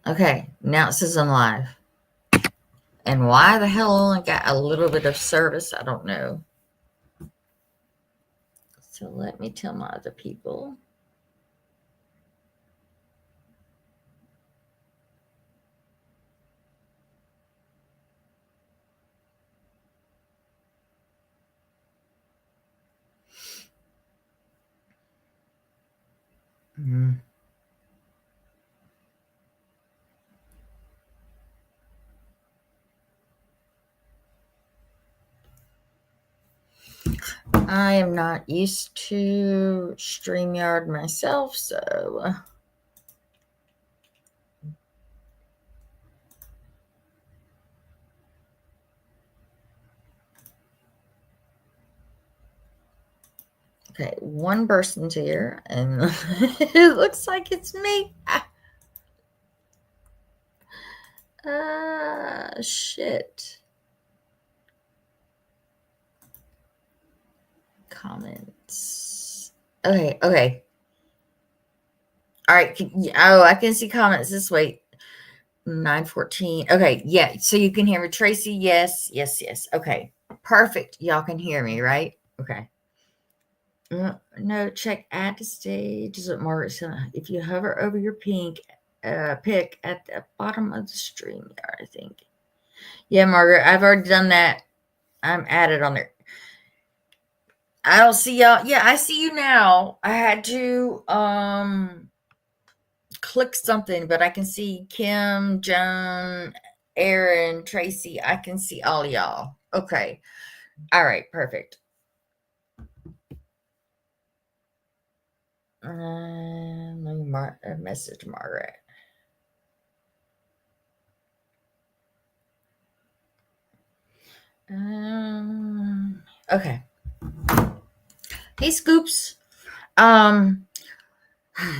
Okay, now it says I'm live. And why the hell I only got a little bit of service, I don't know. So let me tell my other people. Mm. I am not used to StreamYard myself, so okay, one person's here, and it looks like it's me. Shit. Comments. Okay. All right. Oh, I can see comments this way. 9:14. Okay, yeah. So you can hear me, Tracy. Yes. Okay, perfect. Y'all can hear me, right? Okay. No, check add to stage. Is what Margaret said. If you hover over your pick at the bottom of the stream, I think. Yeah, Margaret, I've already done that. I'm added on there. I don't see y'all. Yeah, I see you now. I had to click something, but I can see Kim, Joan, Aaron, Tracy. I can see all y'all. Okay. All right. Perfect. Let me message Margaret. Okay. Hey, Scoops. Um,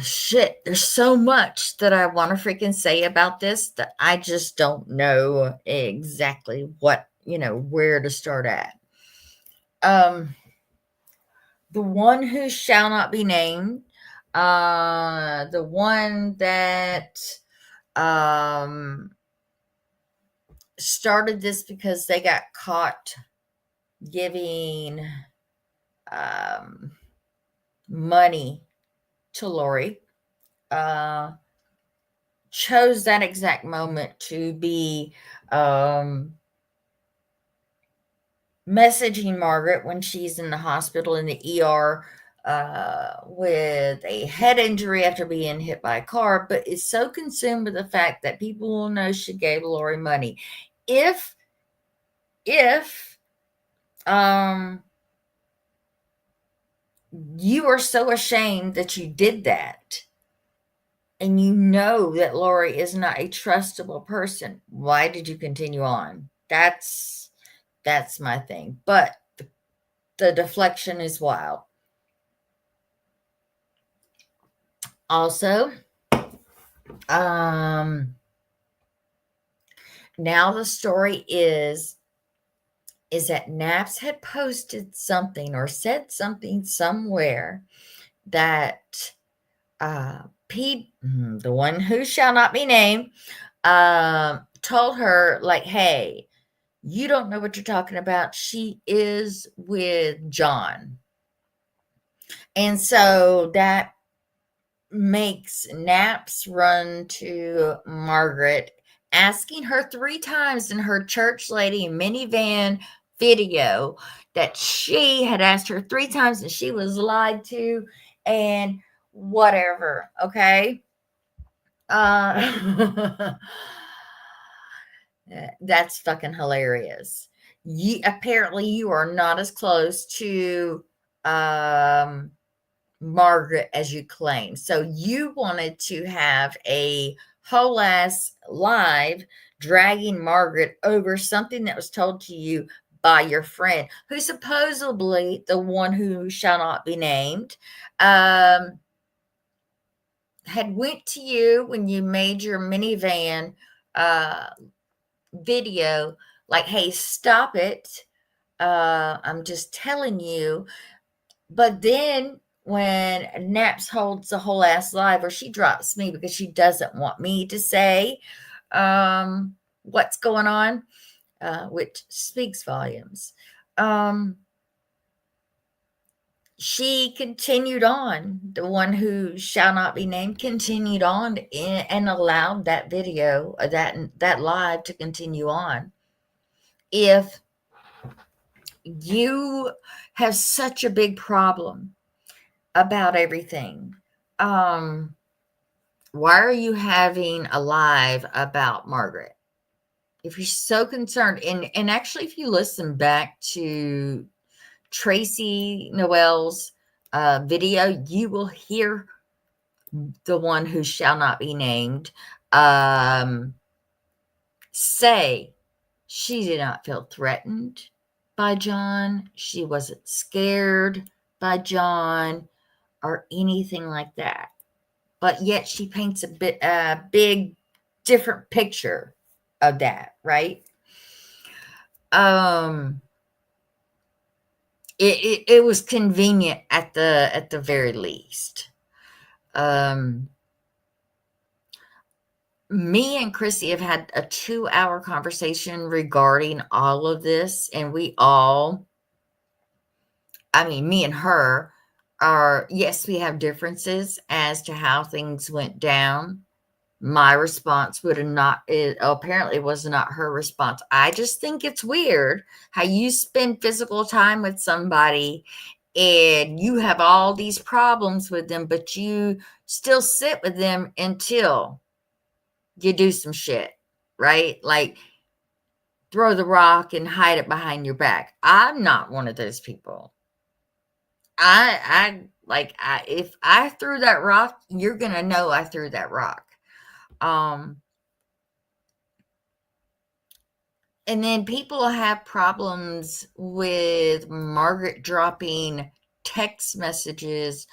shit. There's so much that I want to freaking say about this that I just don't know exactly where to start at. The one who shall not be named, the one that um started this because they got caught giving um money to Lori, uh chose that exact moment to be um messaging Margaret when she's in the hospital in the ER with a head injury after being hit by a car, but is so consumed with the fact that people will know she gave Lori money. If you are so ashamed that you did that, and you know that Lori is not a trustable person, why did you continue on? That's my thing. But the deflection is wild. Also, now the story is that Naps had posted something or said something somewhere that Pete, the one who shall not be named, told her, like, hey, you don't know what you're talking about. She is with John. And so that makes Naps run to Margaret, asking her 3 times in her church lady minivan video that she had asked her 3 times and she was lied to and whatever, okay? Uh, that's fucking hilarious. Apparently you are not as close to um Margaret as you claim. So you wanted to have a whole ass live dragging Margaret over something that was told to you by your friend, who supposedly the one who shall not be named, had went to you when you made your minivan uh, video, like, hey, stop it. I'm just telling you. But then when Naps holds a whole ass live, or she drops me because she doesn't want me to say what's going on, which speaks volumes. She continued on, the one who shall not be named continued on and allowed that video, that live to continue on. If you have such a big problem about everything, why are you having a live about Margaret? If you're so concerned, and actually, if you listen back to Tracy Noel's video, you will hear the one who shall not be named say she did not feel threatened by John. She wasn't scared by John or anything like that. But yet she paints a big different picture of that, right? It was convenient at the very least. Me and Chrissy have had a 2-hour conversation regarding all of this, and me and her yes, we have differences as to how things went down. My response apparently was not her response. I just think it's weird how you spend physical time with somebody and you have all these problems with them, but you still sit with them until you do some shit, right? Like throw the rock and hide it behind your back. I'm not one of those people. If I threw that rock, you're gonna know I threw that rock. And then people have problems with Margaret dropping text messages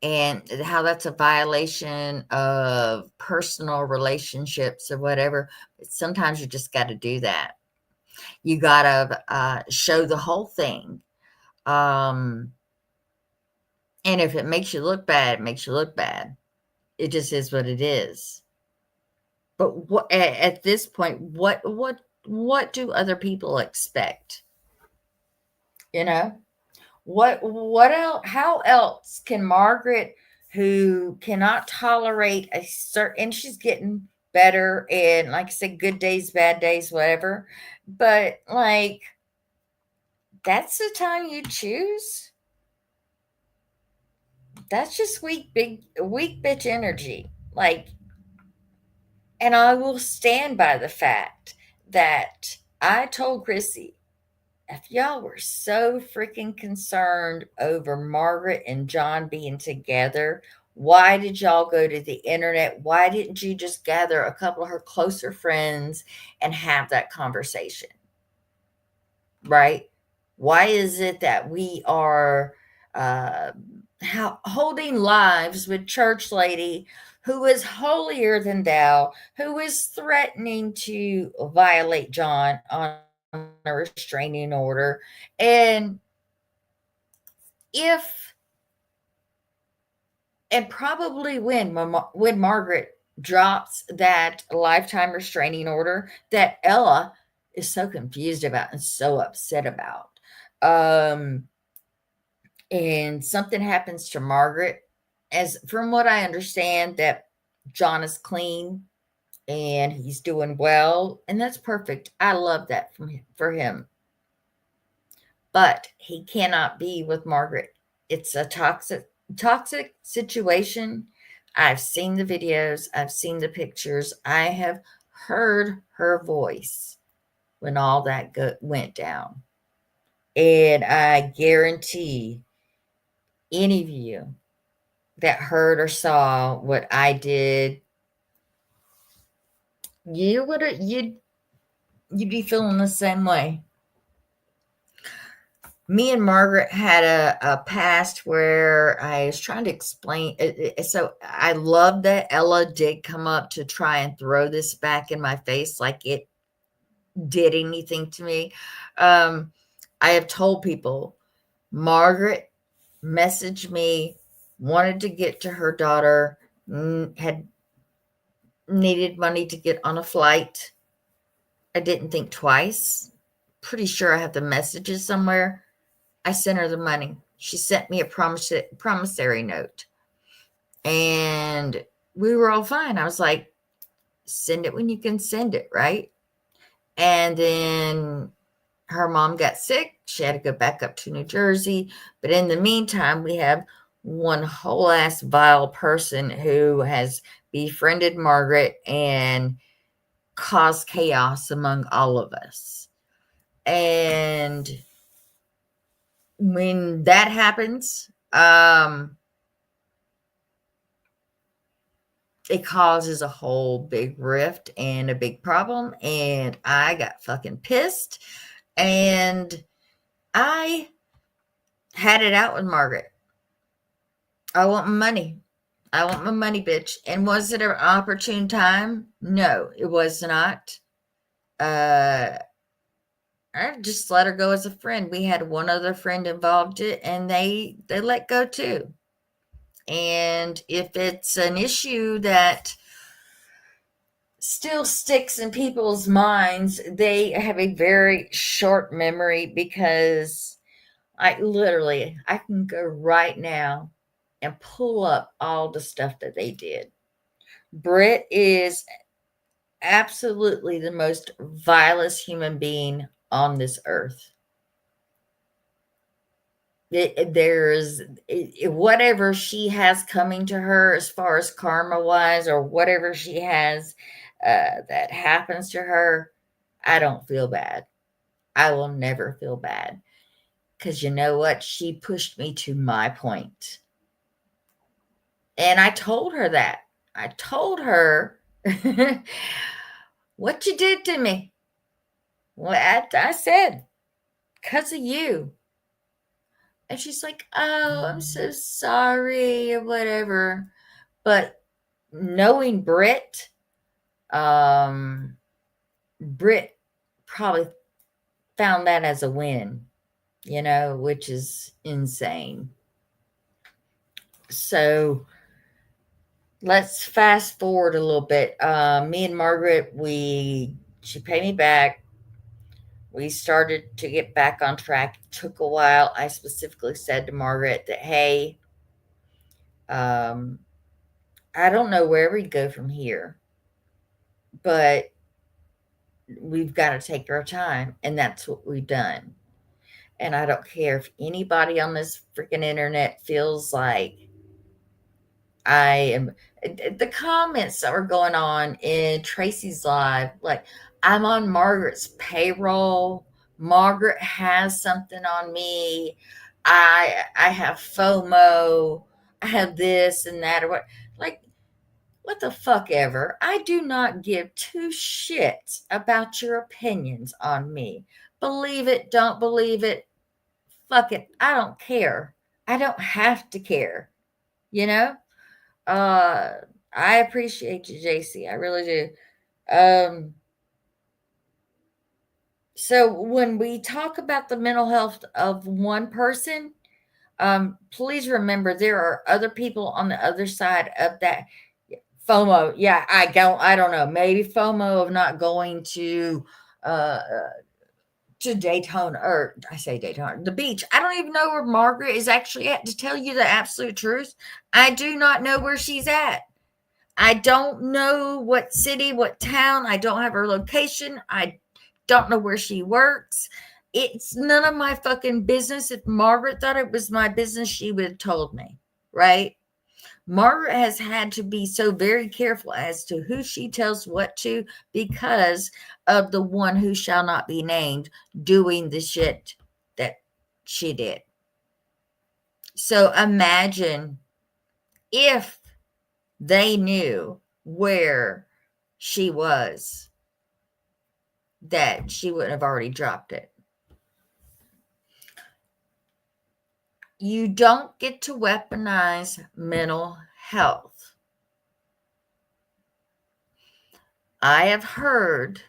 and how that's a violation of personal relationships or whatever. Sometimes you just got to do that. You got to show the whole thing. And if it makes you look bad, it makes you look bad. It just is what it is. But at this point, what do other people expect? You know, what else? How else can Margaret, who cannot tolerate a certain, and she's getting better, and like I said, good days, bad days, whatever. But like, that's the time you choose. That's just weak bitch energy. Like, and I will stand by the fact that I told Chrissy, if y'all were so freaking concerned over Margaret and John being together, why did y'all go to the internet? Why didn't you just gather a couple of her closer friends and have that conversation? Right? Why is it that we are holding lives with church lady who is holier than thou, who is threatening to violate John on a restraining order? And probably when Margaret drops that lifetime restraining order that Ella is so confused about and so upset about, and something happens to Margaret, as from what I understand, that John is clean and he's doing well, and that's perfect. I love that for him. But he cannot be with Margaret. It's a toxic situation. I've seen the videos, I've seen the pictures, I have heard her voice when all that went down. And I guarantee any of you that heard or saw what I did, you'd be feeling the same way. Me and Margaret had a past where I was trying to explain. So I love that Ella did come up to try and throw this back in my face like it did anything to me. I have told people, Margaret messaged me wanted to get to her daughter, had needed money to get on a flight. I didn't think twice. Pretty sure I have the messages somewhere. I sent her the money. She sent me a promissory note. And we were all fine. I was like, send it when you can send it, right? And then her mom got sick. She had to go back up to New Jersey. But in the meantime, we have one whole ass vile person who has befriended Margaret and caused chaos among all of us. And when that happens, it causes a whole big rift and a big problem. And I got fucking pissed. And I had it out with Margaret. I want my money. I want my money, bitch. And was it an opportune time? No, it was not. I just let her go as a friend. We had one other friend involved it, and they let go too. And if it's an issue that still sticks in people's minds, they have a very short memory, because I can go right now and pull up all the stuff that they did. Britt is absolutely the most vilest human being on this earth. Whatever she has coming to her as far as karma wise, or whatever she has that happens to her, I don't feel bad. I will never feel bad, because you know what? She pushed me to my point. And I told her that. I told her what you did to me. Well, I said, because of you. And she's like, oh, I'm so sorry, or whatever. But knowing Britt probably found that as a win, which is insane. So let's fast forward a little bit. Me and Margaret, she paid me back. We started to get back on track. It took a while. I specifically said to Margaret that, hey, I don't know where we go from here, but we've got to take our time. And that's what we've done. And I don't care if anybody on this freaking internet feels like I am. The comments that were going on in Tracy's live, like, I'm on Margaret's payroll. Margaret has something on me. I have FOMO. I have this and that, or what. Like, what the fuck ever. I do not give two shits about your opinions on me. Believe it, don't believe it. Fuck it. I don't care. I don't have to care. You know? Uh I appreciate you, JC. I really do. Um so when we talk about the mental health of one person, please remember there are other people on the other side of that. FOMO. Yeah, I don't know. Maybe FOMO of not going uh to Daytona, or I say Daytona, the beach. I don't even know where Margaret is actually at, to tell you the absolute truth. I do not know where she's at. I don't know what city, what town. I don't have her location. I don't know where she works. It's none of my fucking business. If Margaret thought it was my business, she would have told me, right? Margaret has had to be so very careful as to who she tells what to, because of the one who shall not be named doing the shit that she did. So imagine if they knew where she was, that she wouldn't have already dropped it. You don't get to weaponize mental health. I have heard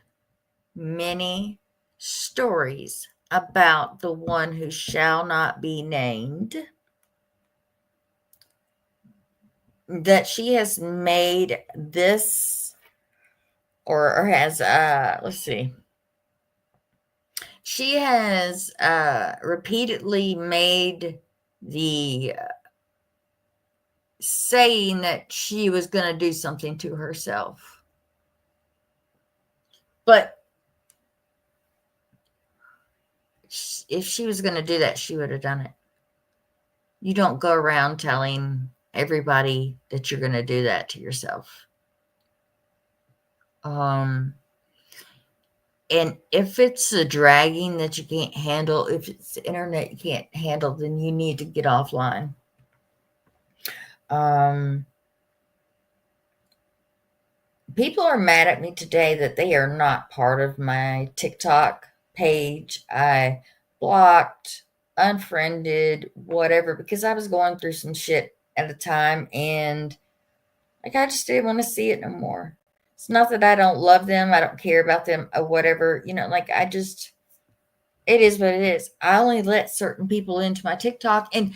many stories about the one who shall not be named that she has made this, or has, let's see, she has repeatedly made the saying that she was going to do something to herself. But if she was going to do that, she would have done it. You don't go around telling everybody that you're going to do that to yourself. And if it's a dragging that you can't handle, if it's the internet you can't handle, then you need to get offline. People are mad at me today that they are not part of my TikTok page. I blocked, unfriended, whatever, because I was going through some shit at the time, and like I just didn't want to see it no more. It's not that I don't love them, I don't care about them, or whatever, like I just, it is what it is. I only let certain people into my TikTok, and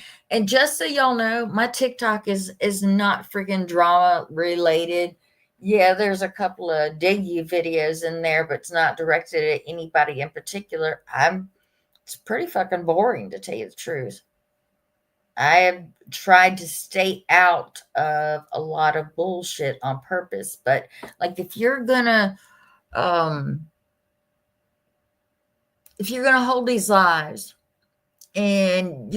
just so y'all know, my TikTok is not freaking drama related. Yeah, there's a couple of diggy videos in there, but it's not directed at anybody in particular. It's pretty fucking boring, to tell you the truth. I have tried to stay out of a lot of bullshit on purpose, but like if you're gonna hold these lives, and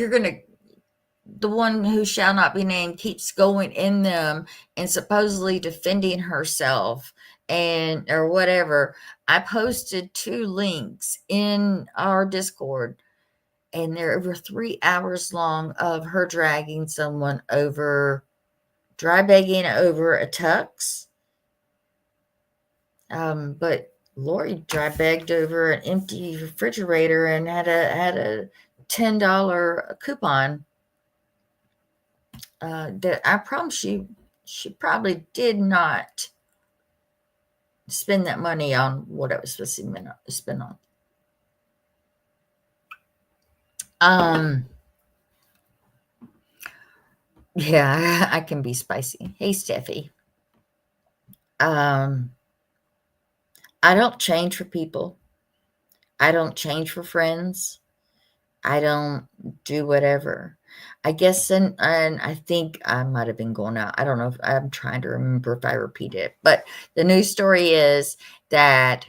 the one who shall not be named keeps going in them and supposedly defending herself and or whatever. I posted 2 links in our Discord, and they're over 3 hours long of her dragging someone over, dry begging over a tux. But Lori dry begged over an empty refrigerator and had a $10 coupon. That I promise you, she probably did not spend that money on what it was supposed to spend on. Yeah, I can be spicy. Hey, Steffi. I don't change for people. I don't change for friends. I don't do whatever. I guess, and I think I might have been going out. I don't know if I'm trying to remember if I repeat it, but the news story is that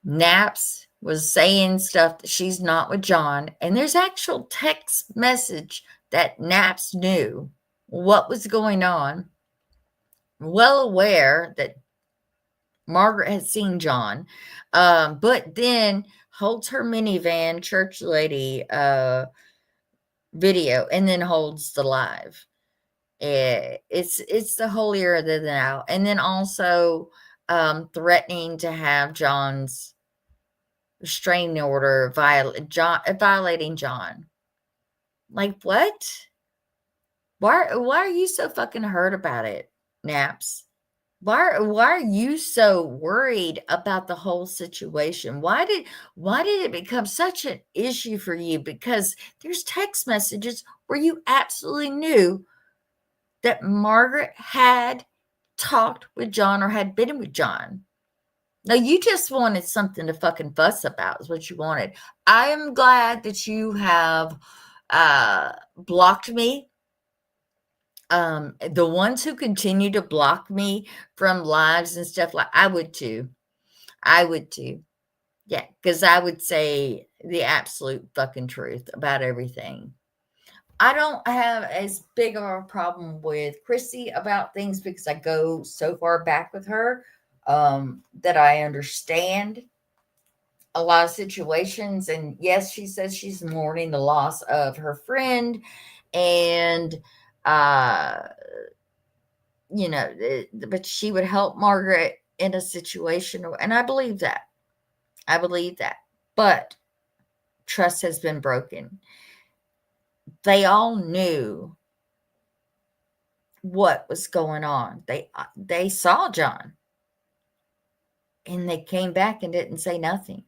Naps was saying stuff that she's not with John, and there's actual text message that Naps knew what was going on, well aware that Margaret had seen John, but then holds her minivan church lady video and then holds the live. It's the holier than thou, and then also threatening to have John's restraining order violating John. Like what? Why are you so fucking hurt about it, Naps? Why are you so worried about the whole situation? Why did it become such an issue for you? Because there's text messages where you absolutely knew that Margaret had talked with John or had been with John. No, you just wanted something to fucking fuss about is what you wanted. I am glad that you have blocked me. The ones who continue to block me from lives and stuff, like I would too. I would too. Yeah, because I would say the absolute fucking truth about everything. I don't have as big of a problem with Chrissy about things because I go so far back with her that I understand a lot of situations. And yes, she says she's mourning the loss of her friend, and uh, but she would help Margaret in a situation, and I believe that. I believe that, but trust has been broken. They all knew what was going on. They saw John, and they came back and didn't say nothing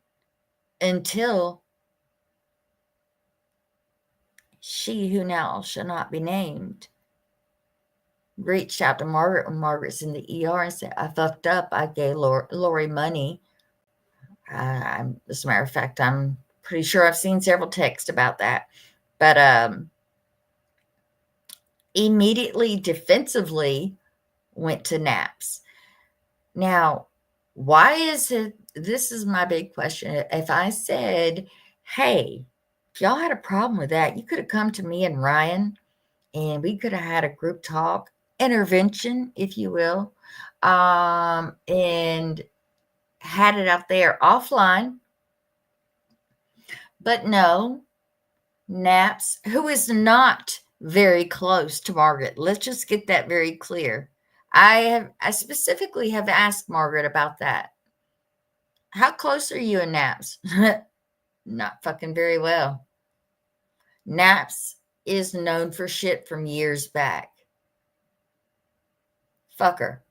until she who now shall not be named reached out to Margaret when Margaret's in the ER and said, I fucked up. I gave Lori money. As a matter of fact, I'm pretty sure I've seen several texts about that. But immediately defensively went to Naps. Now, why is it? This is my big question. If I said, hey, if y'all had a problem with that, you could have come to me and Ryan and we could have had a group talk, intervention, if you will, and had it out there offline. But no, Naps, who is not very close to Margaret. Let's just get that very clear. I specifically have asked Margaret about that. How close are you and Naps? Not fucking very well. Naps is known for shit from years back. Fuck her.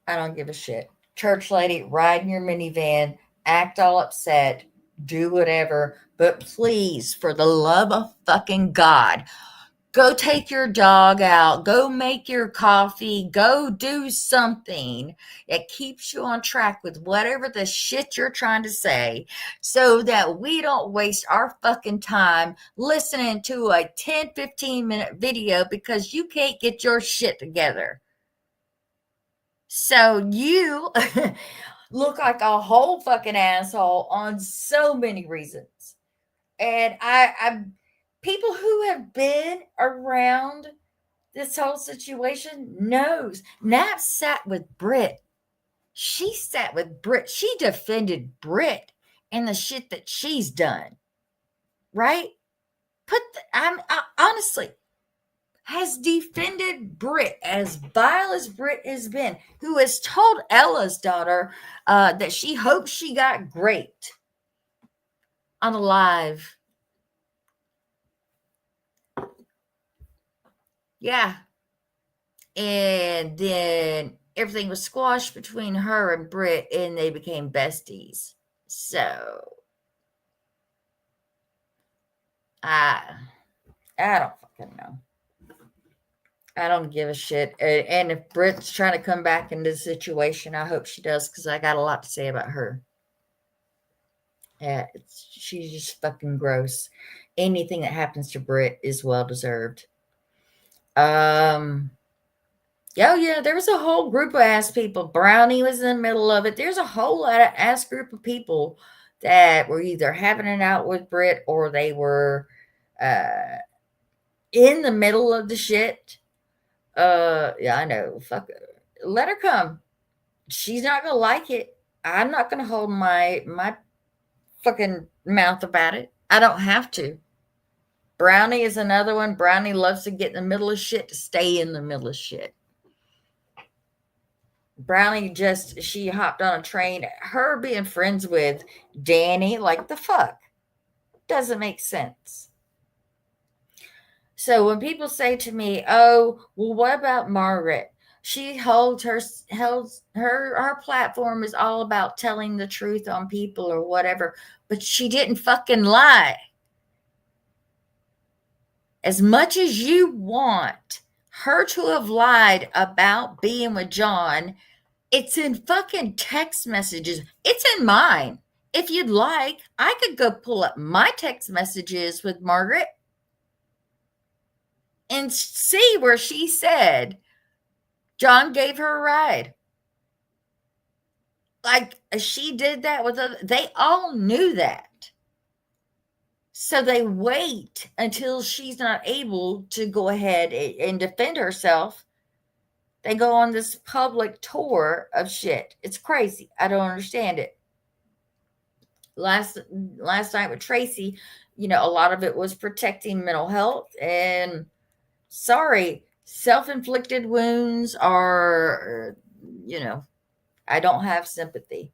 I don't give a shit. Church lady, ride in your minivan, act all upset, do whatever, but please, for the love of fucking God, go take your dog out, go make your coffee, go do something that keeps you on track with whatever the shit you're trying to say so that we don't waste our fucking time listening to a 10-15 minute video because you can't get your shit together. So you look like a whole fucking asshole on so many reasons. And I people who have been around this whole situation knows. Nat sat with Britt. She sat with Britt. She defended Britt and the shit that she's done. Right? Honestly, has defended Britt as vile as Britt has been, who has told Ella's daughter that she hopes she got great on a live. Yeah. And then everything was squashed between her and Britt, and they became besties. So I don't fucking know. I don't give a shit. And if Britt's trying to come back into the situation, I hope she does because I got a lot to say about her. Yeah, she's just fucking gross. Anything that happens to Britt is well deserved. Oh yeah, there was a whole group of ass people. Brownie was in the middle of it. There's a whole lot of ass group of people that were either having it out with Britt or they were in the middle of the shit. Yeah, I know. Fuck her. Let her come. She's not gonna like it. I'm not gonna hold my fucking mouth about it. I don't have to. Brownie is another one. Brownie loves to get in the middle of shit to stay in the middle of shit. Brownie she hopped on a train. Her being friends with Danny, like the fuck? Doesn't make sense. So when people say to me, oh, well, what about Margaret? She holds her platform is all about telling the truth on people or whatever, but she didn't fucking lie. As much as you want her to have lied about being with John, it's in fucking text messages. It's in mine. If you'd like, I could go pull up my text messages with Margaret and see where she said John gave her a ride. Like she did that with they all knew that. So they wait until she's not able to go ahead and defend herself. They go on this public tour of shit. It's crazy. I don't understand it. Last night with Tracy, a lot of it was protecting mental health. And sorry, self-inflicted wounds are, I don't have sympathy.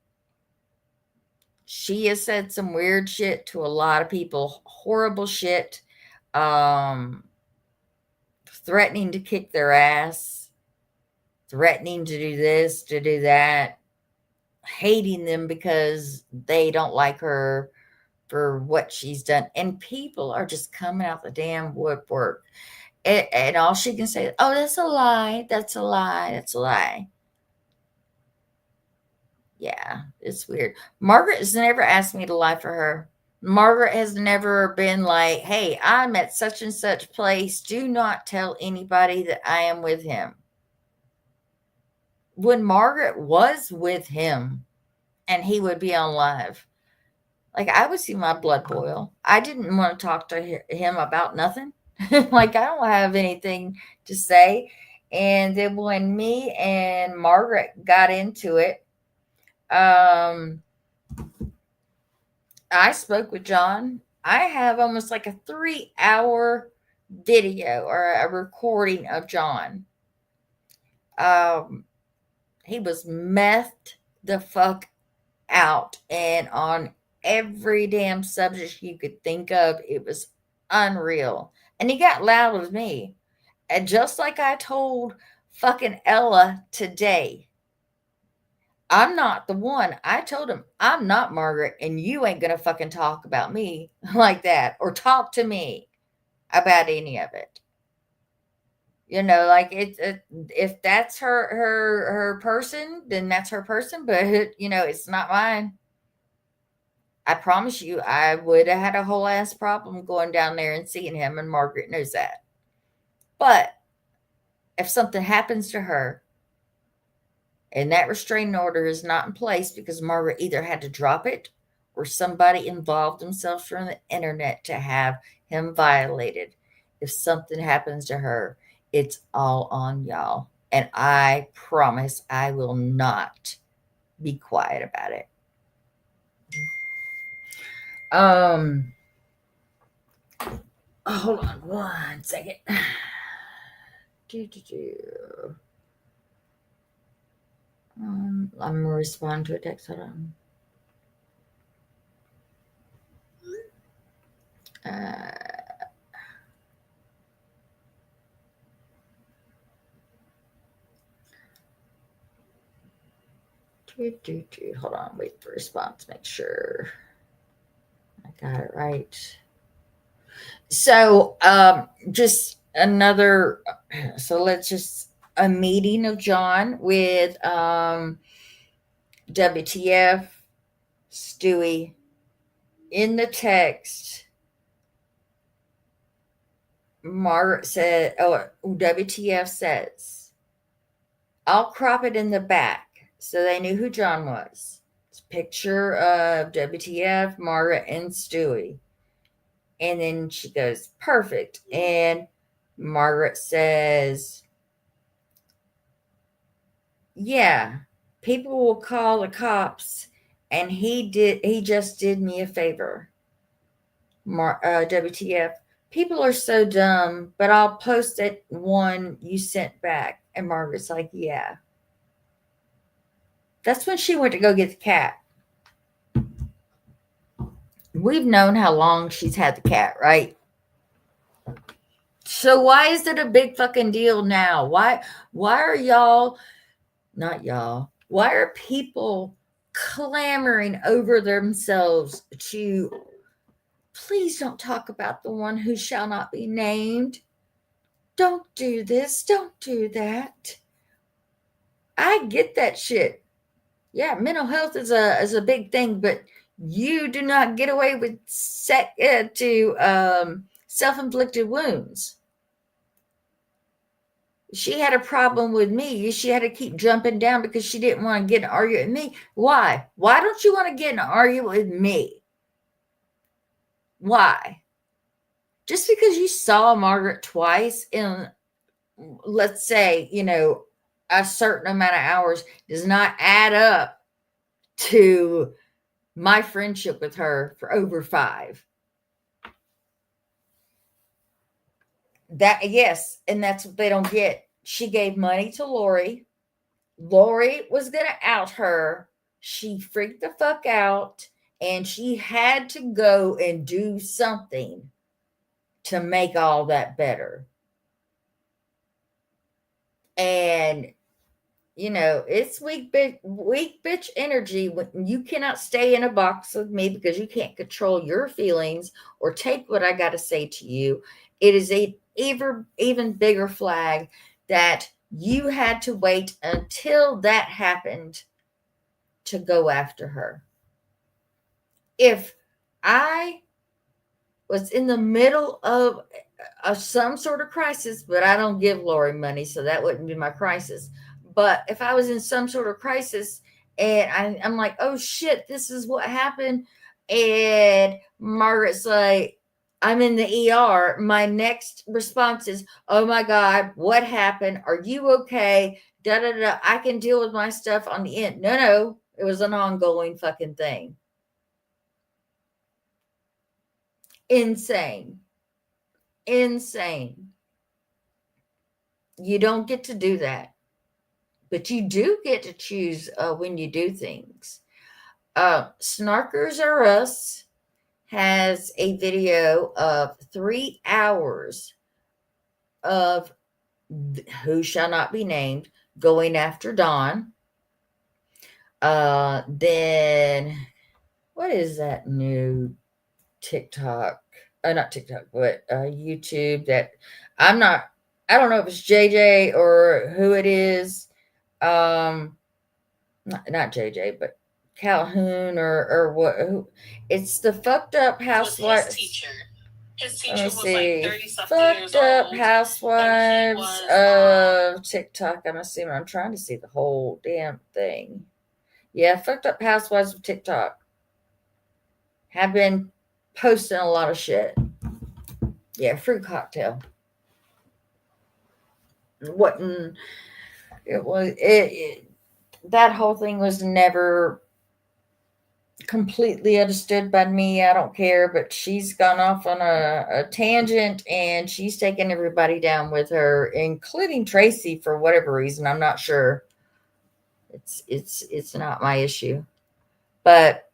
She has said some weird shit to a lot of people, horrible shit, threatening to kick their ass, threatening to do this, to do that, hating them because they don't like her for what she's done. And people are just coming out the damn woodwork. And all she can say is, oh, that's a lie. That's a lie. That's a lie. Yeah, it's weird. Margaret has never asked me to lie for her. Margaret has never been like, hey, I'm at such and such place. Do not tell anybody that I am with him. When Margaret was with him and he would be on live, like I would see my blood boil. I didn't want to talk to him about nothing. Like I don't have anything to say. And then when me and Margaret got into it, I spoke with John. I have almost like a 3-hour video or a recording of John. He was methed the fuck out and on every damn subject you could think of. It was unreal. And he got loud with me. And just like I told fucking Ella today, I'm not the one. I told him, I'm not Margaret, and you ain't going to fucking talk about me like that or talk to me about any of it. You know, like if that's her person, then that's her person, but you know, it's not mine. I promise you, I would have had a whole ass problem going down there and seeing him, and Margaret knows that. But if something happens to her and that restraining order is not in place because Margaret either had to drop it or somebody involved themselves from the internet to have him violated, if something happens to her, it's all on y'all. And I promise I will not be quiet about it. Hold on one second. I'm gonna respond to a text. Hold on. Hold on, wait for response. Make sure I got it right. So, just another. So let's just a meeting of John with WTF, Stewie. In the text, Margaret said, "Oh, WTF says, I'll crop it in the back." So they knew who John was. It's a picture of WTF, Margaret, and Stewie. And then she goes, perfect. And Margaret says, yeah, people will call the cops. And he just did me a favor. WTF, people are so dumb, but I'll post that one you sent back. And Margaret's like, yeah. That's when she went to go get the cat. We've known how long she's had the cat, right? So why is it a big fucking deal now? Why are y'all, not y'all, why are people clamoring over themselves to, please don't talk about the one who shall not be named. Don't do this. Don't do that. I get that shit. Yeah, mental health is a big thing, but you do not get away with self-inflicted wounds. She had a problem with me. She had to keep jumping down because she didn't want to get an argument with me. Why? Why don't you want to get an argument with me? Why? Just because you saw Margaret twice in, let's say, a certain amount of hours does not add up to my friendship with her for over 5. Yes, and that's what they don't get. She gave money to Lori. Lori was going to out her. She freaked the fuck out, and she had to go and do something to make all that better. And it's weak bitch energy when you cannot stay in a box with me because you can't control your feelings or take what I got to say to you. It even bigger flag that you had to wait until that happened to go after her. If I was in the middle of some sort of crisis, but I don't give Lori money, so that wouldn't be my crisis. But if I was in some sort of crisis and I'm like, oh shit, this is what happened, and Margaret's like, I'm in the ER, my next response is, oh my God, what happened? Are you okay? Da da da. I can deal with my stuff on the end. No, it was an ongoing fucking thing. Insane. Insane. You don't get to do that, but you do get to choose when you do things. Snarkers R Us has a video of 3 hours of who shall not be named going after Dawn. Then what is that new TikTok? Not TikTok, but YouTube that I don't know if it's JJ or who it is. Not JJ, but Calhoun or what? It's the fucked up housewives. His teacher was like 30 something years old. Fucked up housewives of TikTok. I'm assuming I'm trying to see the whole damn thing. Yeah, fucked up housewives of TikTok have been posting a lot of shit. Yeah, fruit cocktail. Wasn't it was it that whole thing was never completely understood by me. I don't care, but she's gone off on a tangent and she's taken everybody down with her, including Tracy for whatever reason. I'm not sure. It's not my issue. But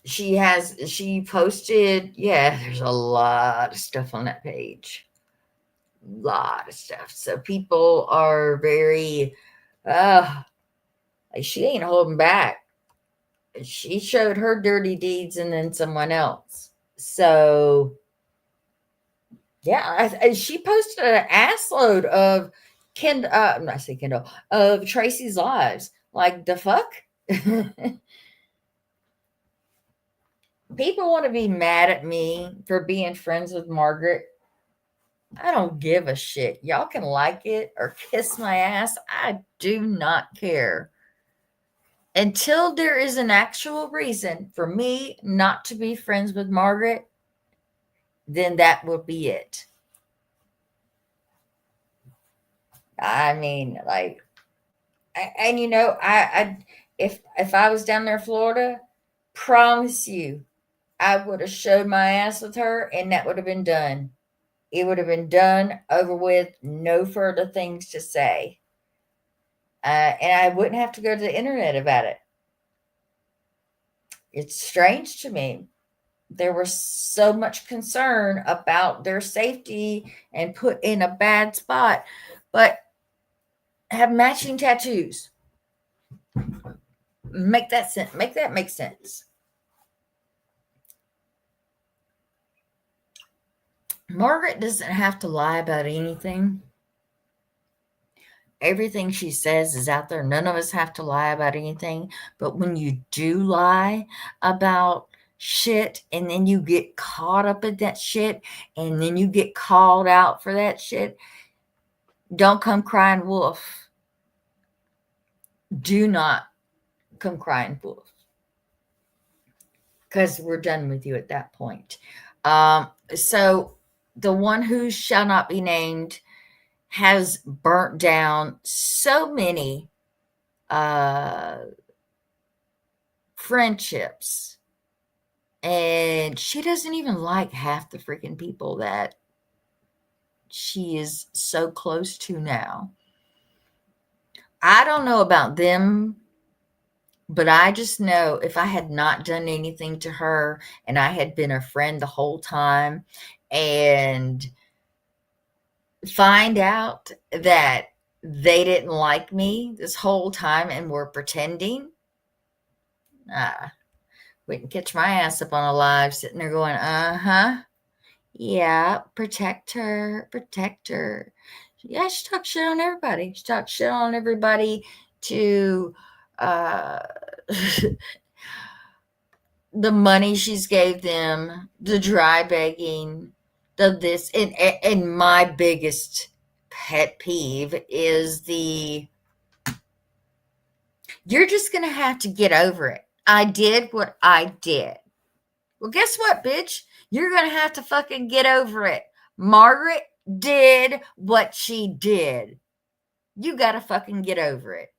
she posted, yeah, there's a lot of stuff on that page. Lot of stuff. So people are very like she ain't holding back. She showed her dirty deeds and then someone else. So yeah, she posted an assload of I'm not saying Kendall, of Tracy's lives. Like the fuck? People want to be mad at me for being friends with Margaret. I don't give a shit. Y'all can like it or kiss my ass. I do not care. Until there is an actual reason for me not to be friends with Margaret, then that will be it. I mean, like, and you know, if I was down there in Florida, promise you, I would have showed my ass with her, and that would have been done. It would have been done, over with, no further things to say. And I wouldn't have to go to the internet about it. It's strange to me. There was so much concern about their safety and put in a bad spot, but have matching tattoos. Make that sense. Make that make sense. Margaret doesn't have to lie about anything. Everything she says is out there. None of us have to lie about anything. But when you do lie about shit and then you get caught up in that shit and then you get called out for that shit, don't come crying wolf. Do not come crying wolf. Because we're done with you at that point. So the one who shall not be named has burnt down so many friendships, and she doesn't even like half the freaking people that she is so close to now. I don't know about them, but I just know if I had not done anything to her and I had been a friend the whole time and find out that they didn't like me this whole time and were pretending, wouldn't catch my ass up on a live sitting there going, uh-huh, Yeah, protect her, protect her. Yeah, she talks shit on everybody. She talks shit on everybody to uh the money she's gave them, the dry begging, the this and my biggest pet peeve is the you're just gonna have to get over it. I did what I did. Well, guess what, bitch? You're gonna have to fucking get over it. Margaret did what she did. You gotta fucking get over it.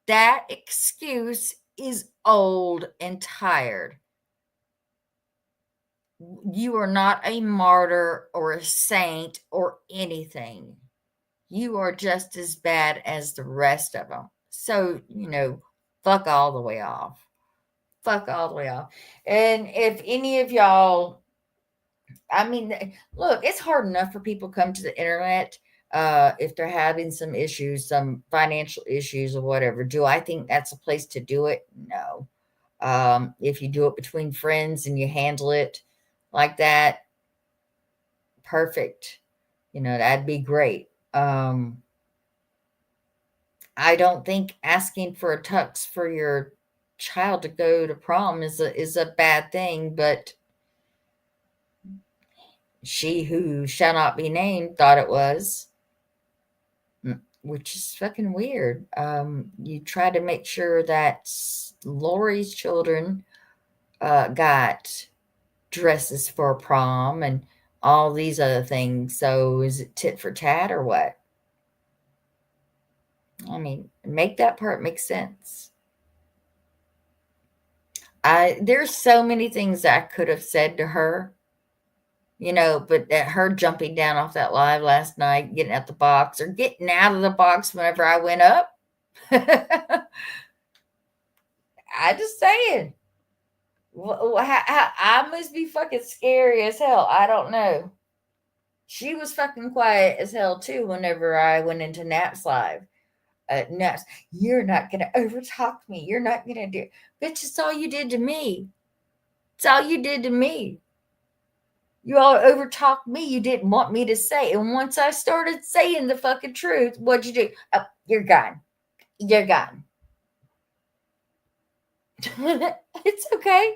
That excuse is old and tired. You are not a martyr or a saint or anything. You are just as bad as the rest of them. So, fuck all the way off. Fuck all the way off. And if any of y'all, I mean, look, it's hard enough for people to come to the internet if they're having some issues, some financial issues or whatever. Do I think that's a place to do it? No. If you do it between friends and you handle it like that, perfect. That'd be great. I don't think asking for a tux for your child to go to prom is a bad thing, but she who shall not be named thought it was, which is fucking weird. You try to make sure that Lori's children got dresses for prom and all these other things. So is it tit for tat or what? I mean, make that part make sense. There's so many things I could have said to her, but that her jumping down off that live last night, getting out the box or getting out of the box whenever I went up. I just saying, I must be fucking scary as hell. I don't know. She was fucking quiet as hell too whenever I went into Naps live. Naps, you're not gonna overtalk me. You're not gonna do, bitch. It's all you did to me. It's all you did to me. You all overtalked me. You didn't want me to say. And once I started saying the fucking truth, what'd you do? Oh, you're gone. You're gone. It's okay.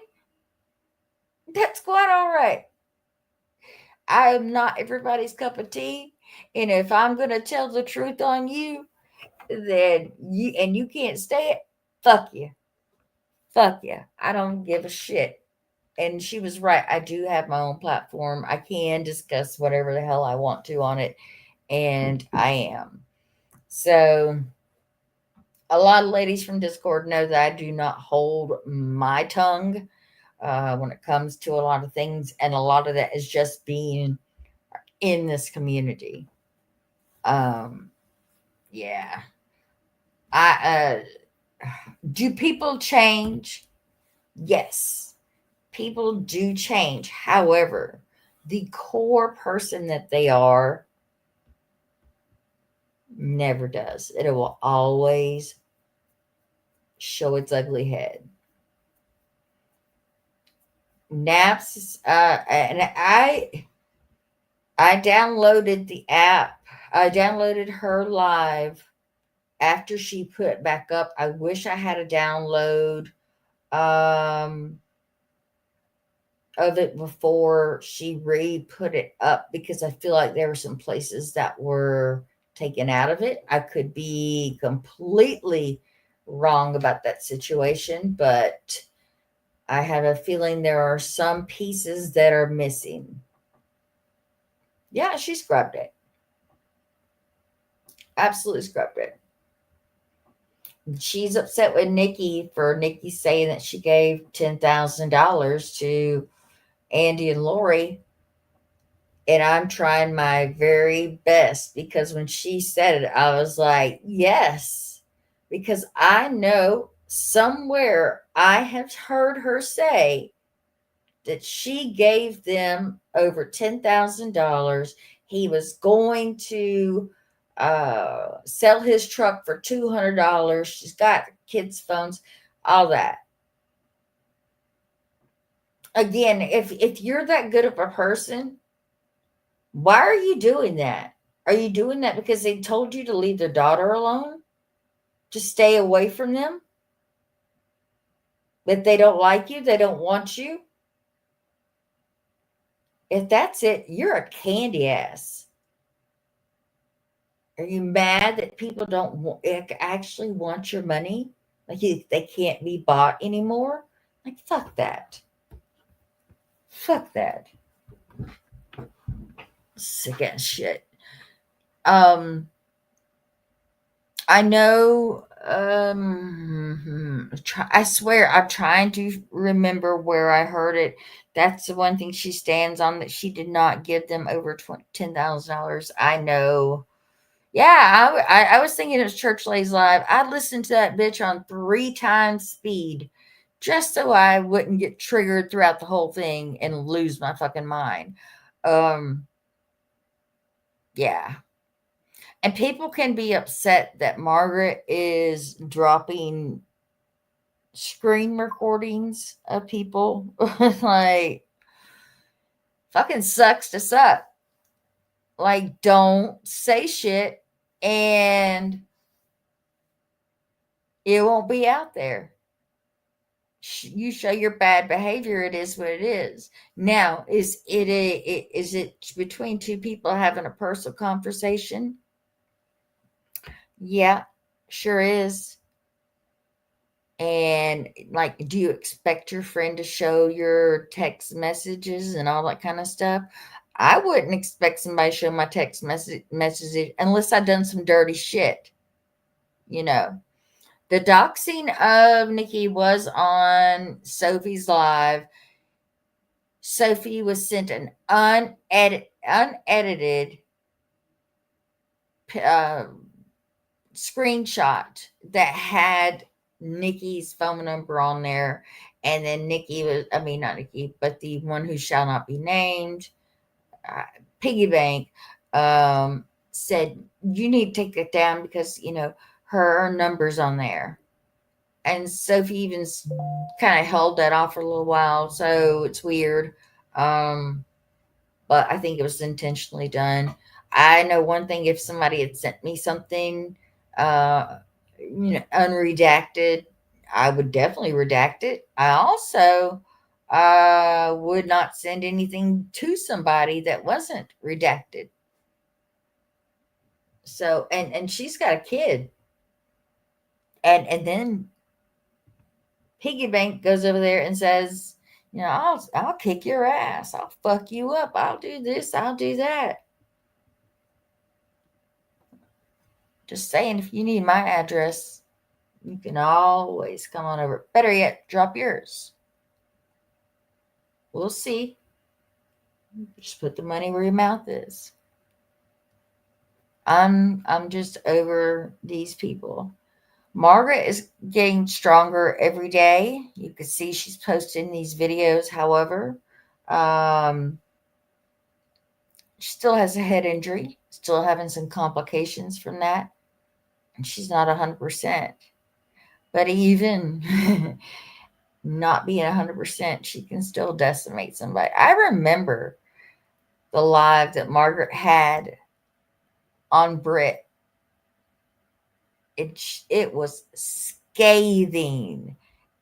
That's quite all right. I am not everybody's cup of tea. And if I'm going to tell the truth on you, then you can't stay it, fuck you. Fuck you. I don't give a shit. And she was right. I do have my own platform. I can discuss whatever the hell I want to on it. And I am. So a lot of ladies from Discord know that I do not hold my tongue when it comes to a lot of things. And a lot of that is just being in this community. Yeah. Do people change? Yes. People do change. However, the core person that they are never does. It will always show its ugly head. Naps, and I downloaded the app. I downloaded her live after she put it back up. I wish I had a download of it before she re-put it up because I feel like there were some places that were taken out of it. I could be completely wrong about that situation, but I have a feeling there are some pieces that are missing. Yeah, she scrubbed it. Absolutely scrubbed it. She's upset with Nikki for Nikki saying that she gave $10,000 to Andy and Lori. And I'm trying my very best because when she said it, I was like, yes, because I know somewhere I have heard her say that she gave them over $10,000. He was going to sell his truck for $200. She's got kids' phones, all that. again, if you're that good of a person, why are you doing that? Are you doing that because they told you to leave their daughter alone? To stay away from them? That they don't like you, they don't want you? If that's it, you're a candy ass. Are you mad that people don't actually want your money? Like they can't be bought anymore? Like, fuck that. Fuck that. Sick ass shit. I know, I swear I'm trying to remember where I heard it. That's the one thing she stands on, that she did not give them over $10,000. I know. Yeah, I was thinking it was Church Lays Live. I listened to that bitch on 3 times speed just so I wouldn't get triggered throughout the whole thing and lose my fucking mind. Um, yeah. And people can be upset that Margaret is dropping screen recordings of people. Like, fucking sucks to suck. Like, don't say shit and it won't be out there. You show your bad behavior, it is what it is. Now, is it between two people having a personal conversation? Yeah, sure is. And like, do you expect your friend to show your text messages and all that kind of stuff? I wouldn't expect somebody to show my text messages unless I've done some dirty shit, you know. The doxing of Nikki was on Sophie's Live. Sophie was sent an unedited uh, screenshot that had Nikki's phone number on there. And then Nikki was, I mean, not Nikki, but the one who shall not be named, uh, Piggy Bank, said, you need to take that down because, her number's on there. And Sophie even kind of held that off for a little while. So it's weird. But I think it was intentionally done. I know one thing: if somebody had sent me something, uh, unredacted, I would definitely redact it. I also would not send anything to somebody that wasn't redacted. So, and she's got a kid, and then Piggy Bank goes over there and says, I'll kick your ass. I'll fuck you up. I'll do this. I'll do that. Just saying, if you need my address, you can always come on over. Better yet, drop yours. We'll see. Just put the money where your mouth is. I'm just over these people. Margaret is getting stronger every day. You can see she's posting these videos. However, she still has a head injury, still having some complications from that. And she's not 100%. But even not being 100%, she can still decimate somebody. I remember the live that Margaret had on Brit. It was scathing,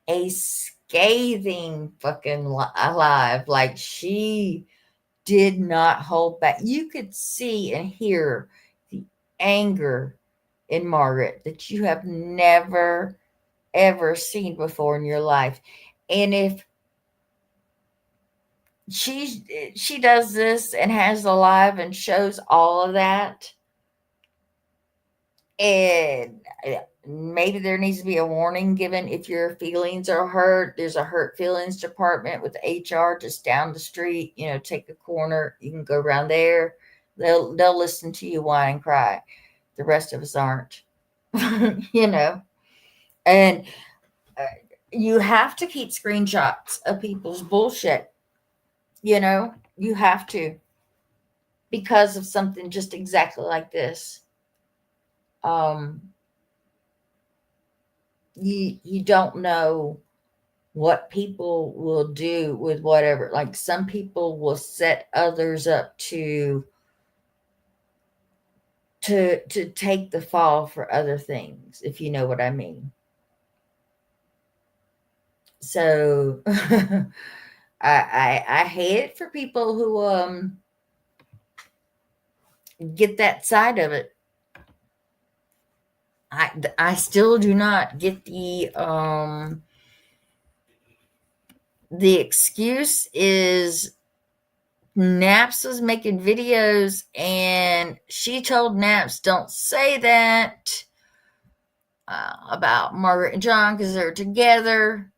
a scathing fucking live. Like, she did not hold back. You could see and hear the anger in Margaret that you have never ever seen before in your life. And if she does this and has a live and shows all of that, and maybe there needs to be a warning given if your feelings are hurt. There's a hurt feelings department with HR just down the street. Take a corner. You can go around there. They'll listen to you whine and cry. The rest of us aren't. And you have to keep screenshots of people's bullshit. You have to, because of something just exactly like this. You don't know what people will do with whatever. Like some people will set others up to take the fall for other things, if you know what I mean. So I hate it for people who get that side of it. I still do not get the excuse is Naps was making videos and she told Naps don't say that about Margaret and John because they're together.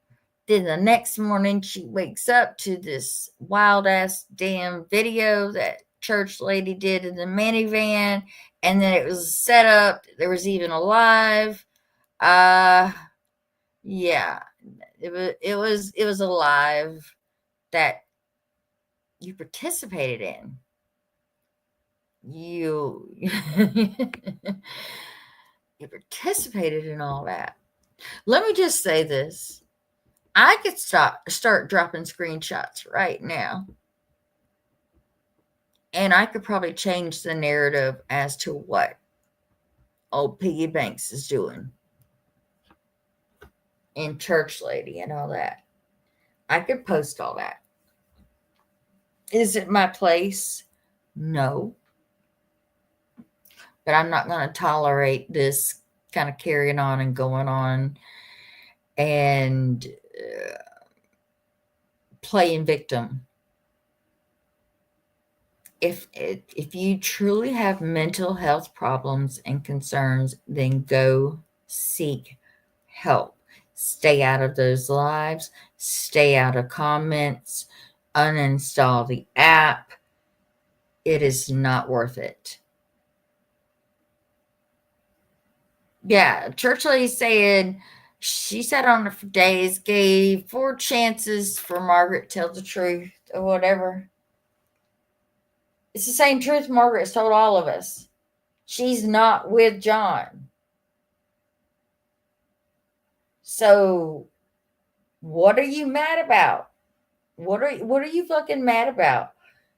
Then the next morning she wakes up to this wild ass damn video that church lady did in the minivan, and then it was set up. There was even a live. Uh yeah. It was a live that you participated in. You you participated in all that. Let me just say this. I could start dropping screenshots right now, and I could probably change the narrative as to what old Piggy Banks is doing and Church Lady and all that. I could post all that. Is it my place? No. But I'm not going to tolerate this kind of carrying on and going on and playing victim. If you truly have mental health problems and concerns, then go seek help. Stay out of those lives, stay out of comments, uninstall the app. It is not worth it. Yeah, Church Lady said she sat on it for days, gave 4 chances for Margaret to tell the truth or whatever. It's the same truth Margaret has told all of us. She's not with John. So what are you mad about? What are you fucking mad about?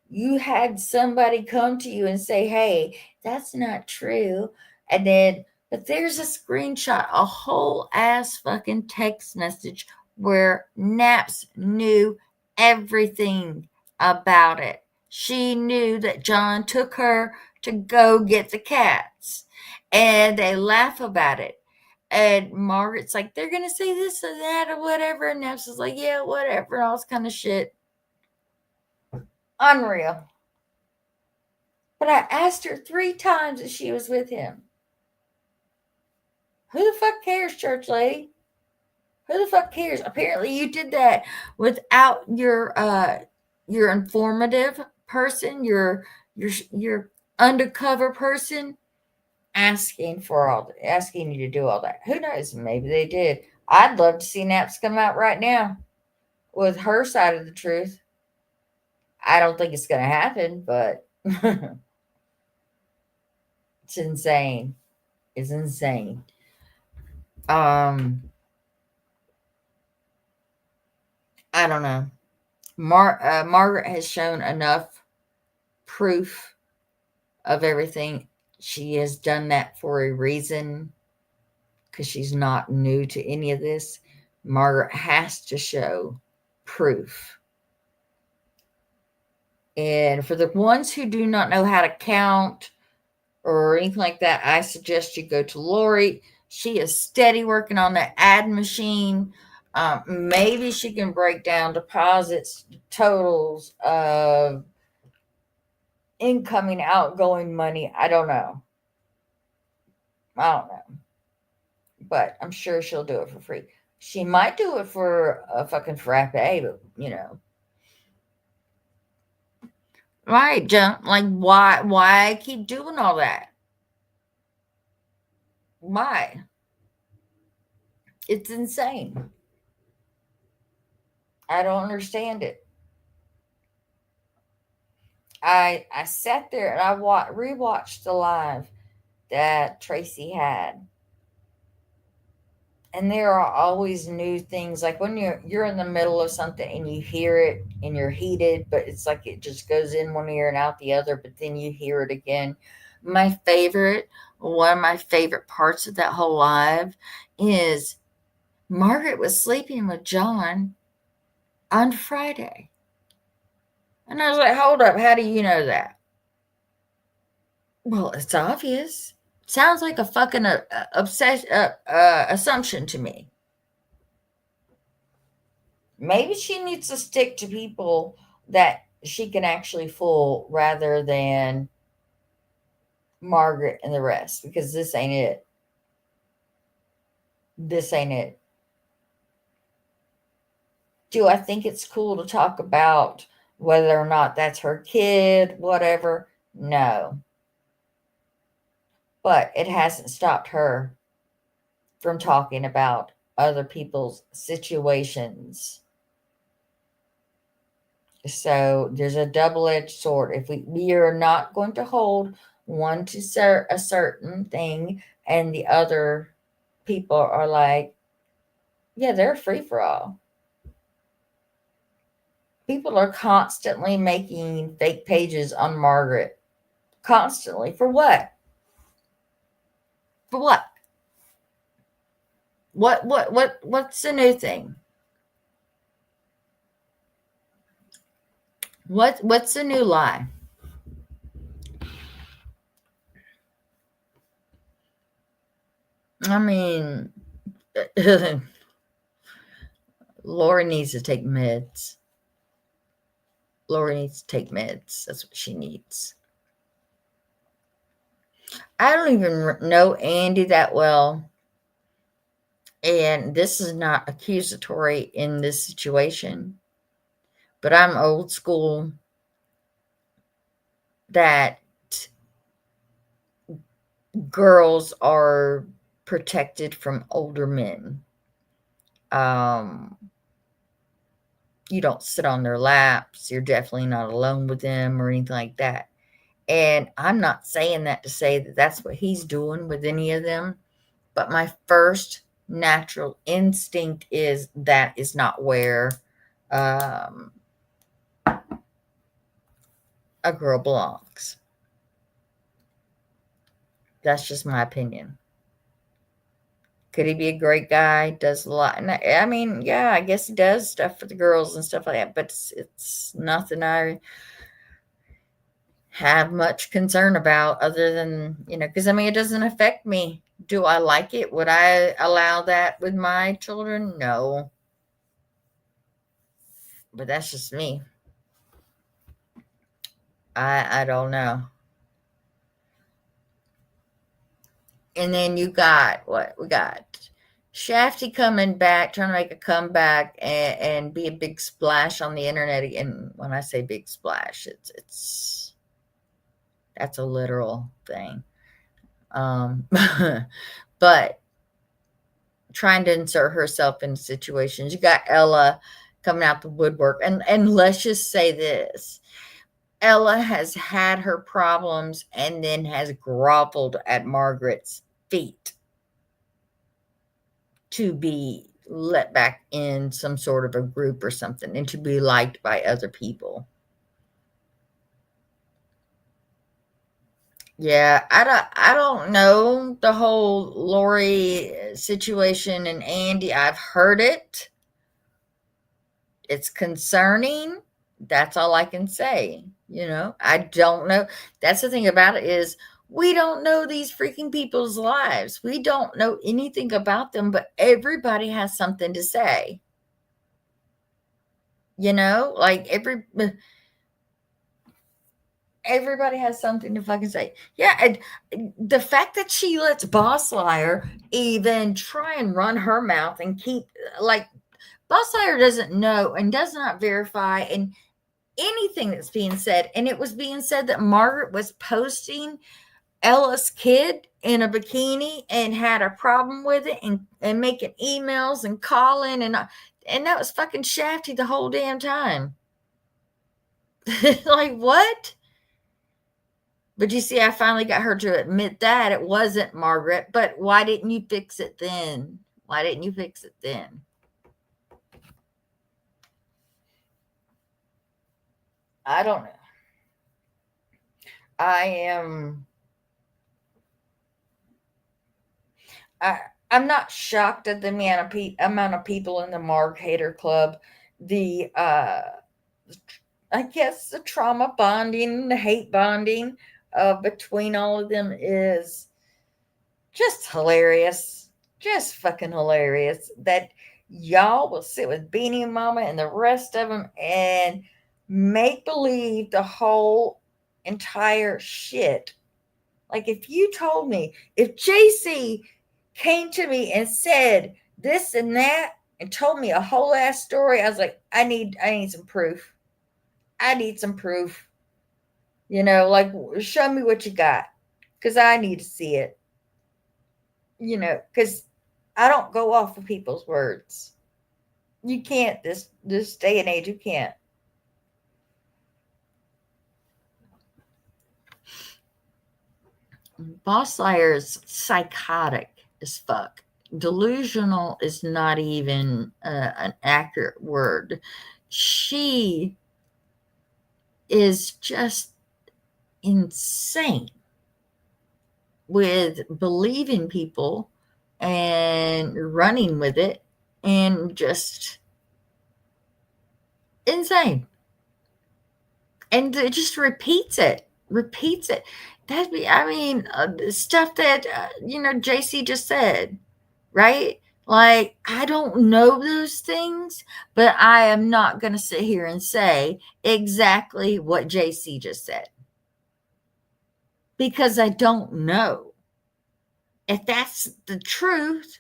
You had somebody come to you and say, "Hey, that's not true." And then but there's a screenshot, a whole ass fucking text message where Naps knew everything about it. She knew that John took her to go get the cats. And they laugh about it. And Margaret's like, they're gonna say this or that or whatever. And Naps is like, yeah, whatever, all this kind of shit. Unreal. But I asked her 3 times if she was with him. Who the fuck cares, church lady? Who the fuck cares? Apparently you did that without your informative person, your undercover person asking you to do all that. Who knows? Maybe they did. I'd love to see Naps come out right now with her side of the truth. I don't think it's going to happen, but it's insane. It's insane. I don't know. Margaret has shown enough proof of everything. She has done that for a reason because she's not new to any of this. Margaret has to show proof. And for the ones who do not know how to count or anything like that, I suggest you go to Lori. She is steady working on that ad machine. Maybe she can break down deposits, totals of incoming, outgoing money. I don't know. But I'm sure she'll do it for free. She might do it for a fucking frappe, but right, John. Like, why keep doing all that? Why? It's insane. I don't understand it. I sat there and I rewatched the live that Tracy had. And there are always new things, like when you're in the middle of something and you hear it and you're heated, but it's like it just goes in one ear and out the other, but then you hear it again. One of my favorite parts of that whole live is Margaret was sleeping with John on Friday. And I was like, hold up, how do you know that? Well, it's obvious. Sounds like a fucking assumption to me. Maybe she needs to stick to people that she can actually fool rather than Margaret and the rest, because this ain't it. This ain't it. Do I think it's cool to talk about whether or not that's her kid, whatever? No. But it hasn't stopped her from talking about other people's situations. So there's a double-edged sword. If we are not going to hold one to a certain thing, and the other people are like, yeah, they're free for all. People are constantly making fake pages on Margaret. Constantly. For what? For what? What's the new thing? What's the new lie? I mean, Lori needs to take meds. Lori needs to take meds. That's what she needs. I don't even know Andy that well. And this is not accusatory in this situation. But I'm old school that girls are protected from older men. You don't sit on their laps. You're definitely not alone with them or anything like that. And I'm not saying that to say that that's what he's doing with any of them. But my first natural instinct is that is not where a girl belongs. That's just my opinion. Could he be a great guy? Does a lot. And I mean, yeah, I guess he does stuff for the girls and stuff like that. But it's nothing I have much concern about, other than, because I mean, it doesn't affect me. Do I like it? Would I allow that with my children? No. But that's just me. I don't know. And then you got what we got. Shafty coming back, trying to make a comeback and be a big splash on the internet. And when I say big splash, it's that's a literal thing. But trying to insert herself in situations. You got Ella coming out the woodwork. And let's just say this. Ella has had her problems and then has groveled at Margaret's feet to be let back in some sort of a group or something, and to be liked by other people. Yeah, I don't know the whole Lori situation and Andy. I've heard it. It's concerning. That's all I can say. I don't know. That's the thing about it, is we don't know these freaking people's lives. We don't know anything about them, but everybody has something to say. Like everybody has something to fucking say. Yeah, and the fact that she lets Boss Liar even try and run her mouth and keep, like, Boss Liar doesn't know and does not verify and anything that's being said. And it was being said that Margaret was posting Ella's kid in a bikini and had a problem with it, and making emails and calling, and that was fucking Shafty the whole damn time. Like, what? But you see, I finally got her to admit that it wasn't Margaret. But why didn't you fix it then? Why didn't you fix it then? I don't know. I I I'm not shocked at the amount of people in the Marg Hater Club. The I guess the trauma bonding, the hate bonding between all of them is just hilarious. Just fucking hilarious. That y'all will sit with Beanie Mama and the rest of them and make believe the whole entire shit. Like if you told me, if JC came to me and said this and that and told me a whole ass story, I was like, I need some proof. I need some proof. Like show me what you got. Cause I need to see it. Because I don't go off of people's words. You can't this day and age, you can't. Boss Liar's psychotic as fuck. Delusional is not even an accurate word. She is just insane with believing people and running with it and just insane. And it just repeats it. The stuff that, JC just said, right? Like, I don't know those things, but I am not going to sit here and say exactly what JC just said because I don't know. If that's the truth,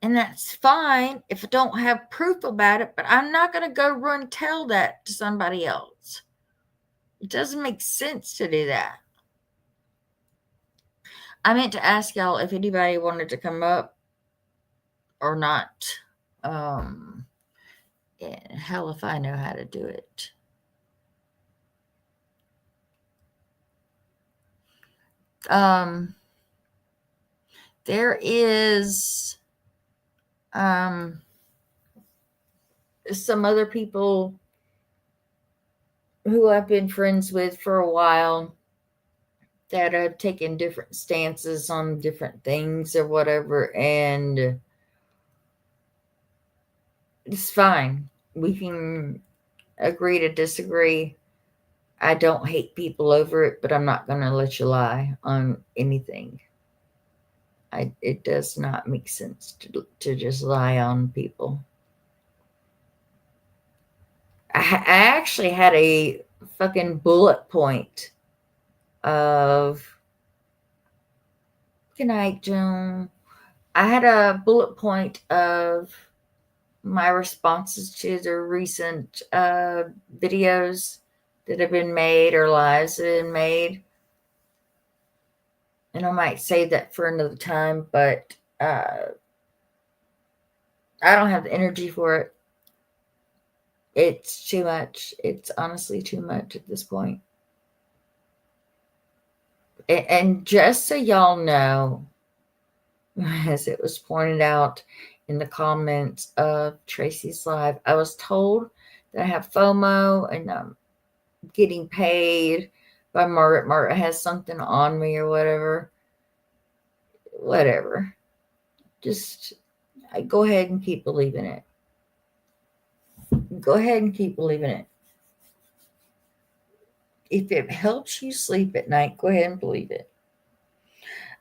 and that's fine if I don't have proof about it, but I'm not going to go run tell that to somebody else. It doesn't make sense to do that. I meant to ask y'all if anybody wanted to come up or not. Hell if I know how to do it. There is some other people who I've been friends with for a while that have taken different stances on different things or whatever, and it's fine. We can agree to disagree. I don't hate people over it, but I'm not going to let you lie on anything. It does not make sense to just lie on people. I actually had a fucking bullet point of, good night, Joan. I had a bullet point of my responses to the recent videos that have been made or lives that have been made. And I might save that for another time, but I don't have the energy for it. It's too much. It's honestly too much at this point. And just so y'all know, as it was pointed out in the comments of Tracy's live, I was told that I have FOMO and I'm getting paid by Margaret. Margaret has something on me or whatever. Whatever. Just go ahead and keep believing it. Go ahead and keep believing it. If it helps you sleep at night, go ahead and believe it.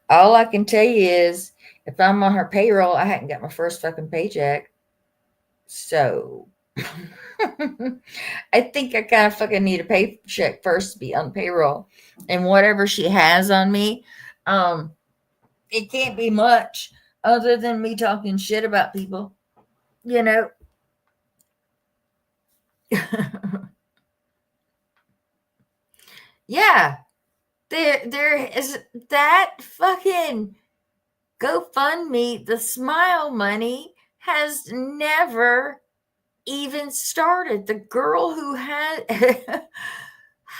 All I can tell you is if I'm on her payroll, I hadn't got my first fucking paycheck. So I think I kind of fucking need a paycheck first to be on payroll. And whatever she has on me, it can't be much other than me talking shit about people, Yeah, there is that fucking GoFundMe. The Smile money has never even started. The girl who had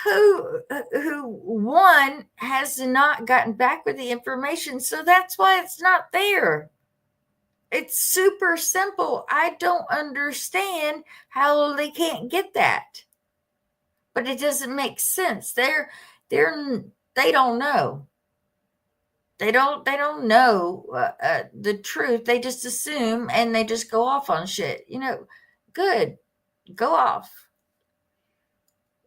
who won has not gotten back with the information, so that's why it's not there. It's super simple. I don't understand how they can't get that. But it doesn't make sense. They don't know. They don't know the truth. They just assume and they just go off on shit. Good. Go off.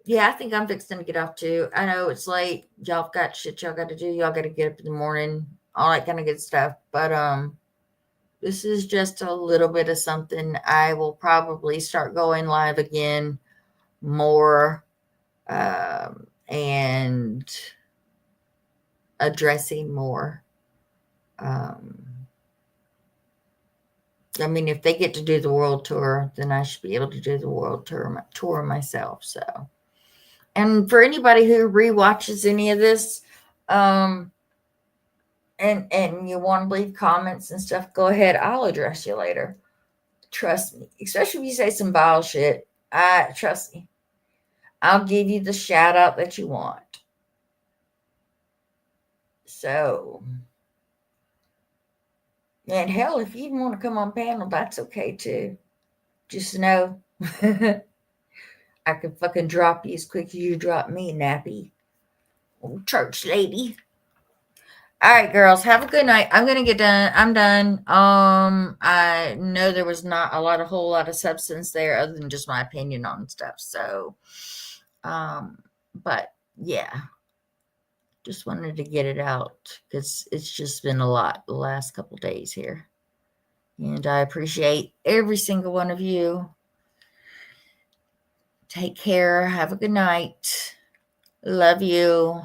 Yeah, I think I'm fixing to get off too. I know it's late. Y'all got shit y'all got to do. Y'all got to get up in the morning, all that kind of good stuff. But this is just a little bit of something. I will probably start going live again more, and addressing more. I mean, if they get to do the world tour, then I should be able to do the world tour myself. So, and for anybody who rewatches any of this, and you want to leave comments and stuff, go ahead. I'll address you later. Trust me, especially if you say some vile shit. Trust me, I'll give you the shout out that you want. So, and hell, if you want to come on panel, that's okay too. Just know I can fucking drop you as quick as you drop me, nappy. Old church lady. All right, girls, have a good night. I'm gonna get done. I'm done. I know there was not a whole lot of substance there other than just my opinion on stuff. So, but yeah, just wanted to get it out because it's just been a lot the last couple days here. And I appreciate every single one of you. Take care. Have a good night. Love you.